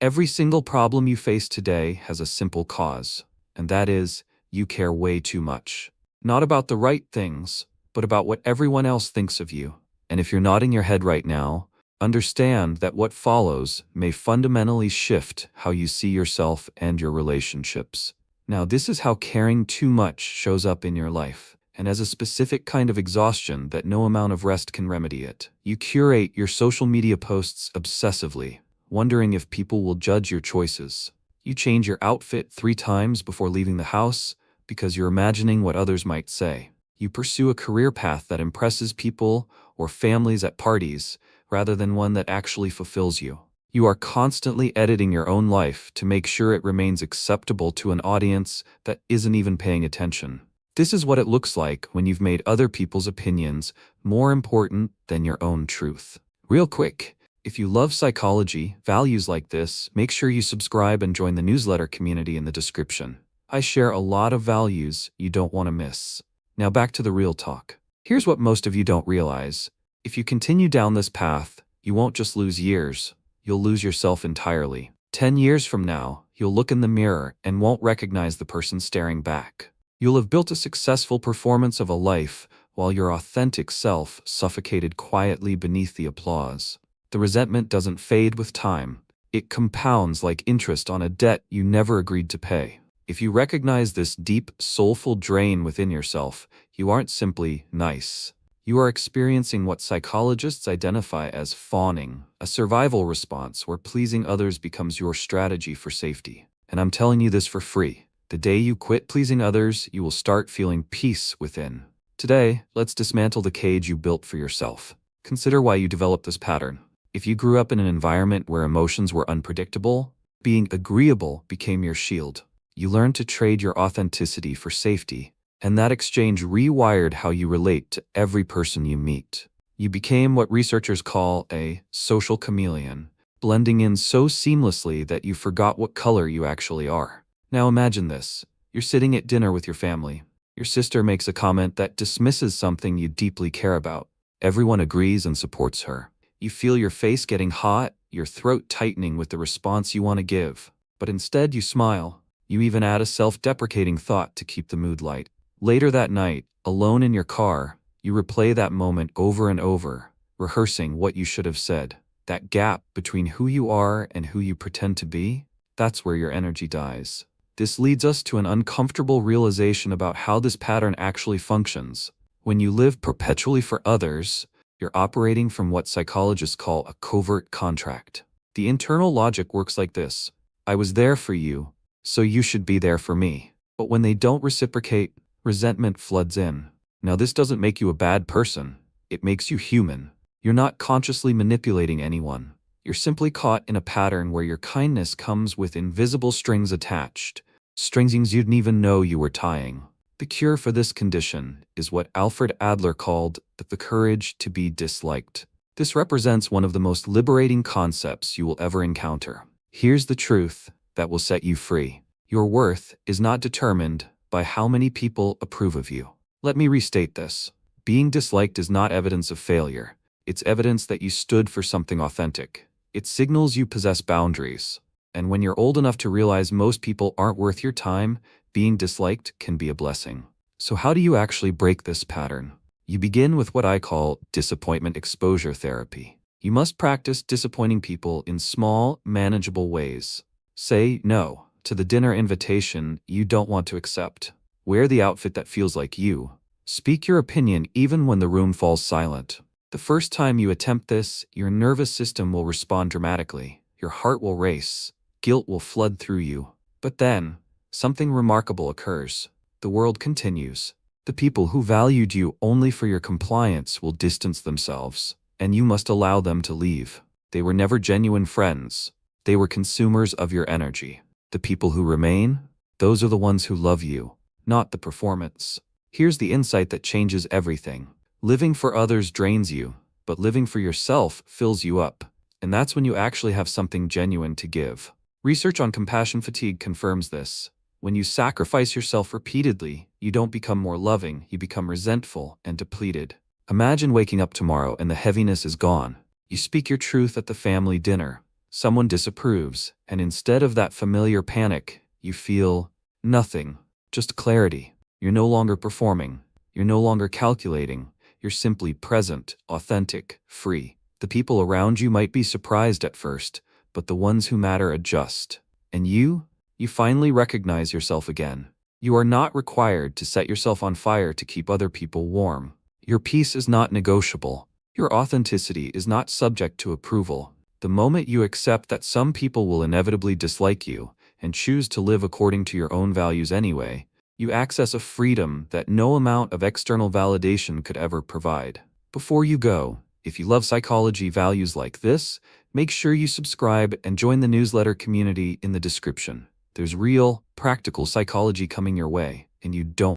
Every single problem you face today has a simple cause, and that is, you care way too much. Not about the right things, but about what everyone else thinks of you. And if you're nodding your head right now, understand that what follows may fundamentally shift how you see yourself and your relationships. Now, this is how caring too much shows up in your life, and as a specific kind of exhaustion that no amount of rest can remedy it. You curate your social media posts obsessively, wondering if people will judge your choices. You change your outfit 3 times before leaving the house because you're imagining what others might say. You pursue a career path that impresses people or families at parties rather than one that actually fulfills you. You are constantly editing your own life to make sure it remains acceptable to an audience that isn't even paying attention. This is what it looks like when you've made other people's opinions more important than your own truth. Real quick, if you love psychology, values like this, make sure you subscribe and join the newsletter community in the description. I share a lot of values you don't want to miss. Now back to the real talk. Here's what most of you don't realize. If you continue down this path, you won't just lose years, you'll lose yourself entirely. 10 years from now, you'll look in the mirror and won't recognize the person staring back. You'll have built a successful performance of a life while your authentic self suffocated quietly beneath the applause. The resentment doesn't fade with time. It compounds like interest on a debt you never agreed to pay. If you recognize this deep, soulful drain within yourself, you aren't simply nice. You are experiencing what psychologists identify as fawning, a survival response where pleasing others becomes your strategy for safety. And I'm telling you this for free. The day you quit pleasing others, you will start feeling peace within. Today, let's dismantle the cage you built for yourself. Consider why you developed this pattern. If you grew up in an environment where emotions were unpredictable, being agreeable became your shield. You learned to trade your authenticity for safety, and that exchange rewired how you relate to every person you meet. You became what researchers call a social chameleon, blending in so seamlessly that you forgot what color you actually are. Now imagine this. You're sitting at dinner with your family. Your sister makes a comment that dismisses something you deeply care about. Everyone agrees and supports her. You feel your face getting hot, your throat tightening with the response you want to give. But instead you smile. You even add a self-deprecating thought to keep the mood light. Later that night, alone in your car, you replay that moment over and over, rehearsing what you should have said. That gap between who you are and who you pretend to be, that's where your energy dies. This leads us to an uncomfortable realization about how this pattern actually functions. When you live perpetually for others, you're operating from what psychologists call a covert contract. The internal logic works like this. I was there for you, so you should be there for me. But when they don't reciprocate, resentment floods in. Now this doesn't make you a bad person. It makes you human. You're not consciously manipulating anyone. You're simply caught in a pattern where your kindness comes with invisible strings attached. Strings you didn't even know you were tying. The cure for this condition is what Alfred Adler called the courage to be disliked. This represents one of the most liberating concepts you will ever encounter. Here's the truth that will set you free. Your worth is not determined by how many people approve of you. Let me restate this. Being disliked is not evidence of failure. It's evidence that you stood for something authentic. It signals you possess boundaries. And when you're old enough to realize most people aren't worth your time, being disliked can be a blessing. So how do you actually break this pattern? You begin with what I call disappointment exposure therapy. You must practice disappointing people in small, manageable ways. Say no to the dinner invitation you don't want to accept. Wear the outfit that feels like you. Speak your opinion even when the room falls silent. The first time you attempt this, your nervous system will respond dramatically. Your heart will race. Guilt will flood through you. But then, something remarkable occurs. The world continues. The people who valued you only for your compliance will distance themselves, and you must allow them to leave. They were never genuine friends. They were consumers of your energy. The people who remain, those are the ones who love you, not the performance. Here's the insight that changes everything. Living for others drains you, but living for yourself fills you up. And that's when you actually have something genuine to give. Research on compassion fatigue confirms this. When you sacrifice yourself repeatedly, you don't become more loving, you become resentful and depleted. Imagine waking up tomorrow and the heaviness is gone. You speak your truth at the family dinner. someone disapproves, and instead of that familiar panic, you feel nothing, just clarity. You're no longer performing. You're no longer calculating. You're simply present, authentic, free. The people around you might be surprised at first, but the ones who matter adjust. And you finally recognize yourself again. You are not required to set yourself on fire to keep other people warm. Your peace is not negotiable. Your authenticity is not subject to approval. The moment you accept that some people will inevitably dislike you and choose to live according to your own values anyway, you access a freedom that no amount of external validation could ever provide. Before you go, if you love psychology values like this, make sure you subscribe and join the newsletter community in the description. There's real, practical psychology coming your way, and you don't